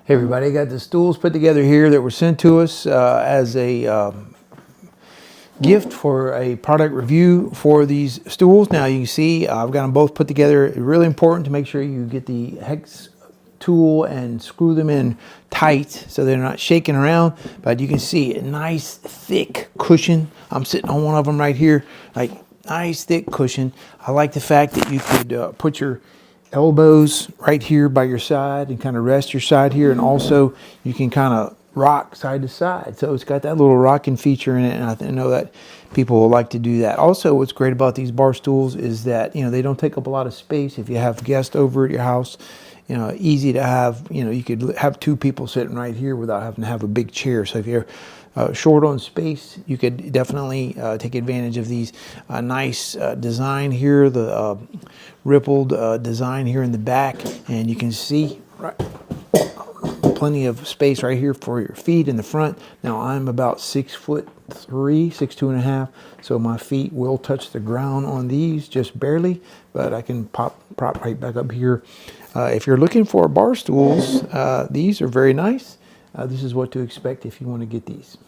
Hey everybody, I got the stools put together here that were sent to us as a gift for a product review for these stools. Now you can see I've got them both put together. It's really important to make sure you get the hex tool and screw them in tight so they're not shaking around. But you can see a nice thick cushion. I'm sitting on one of them right here, like nice thick cushion. I like the fact that you could put your elbows right here by your side and kind of rest your side here, and also you can kind of rock side to side. So it's got that little rocking feature in it, and I know that people will like to do that. Also, what's great about these bar stools is that they don't take up a lot of space. If you have guests over at your house, easy to have. You could have two people sitting right here without having to have a big chair. So if you're short on space, you could definitely take advantage of these. Nice design here, the rippled design here in the back, and you can see plenty of space right here for your feet in the front. Now I'm about 6'3", 6'2.5", so my feet will touch the ground on these just barely, but I can prop right back up here. If you're looking for bar stools, these are very nice. This is what to expect if you want to get these.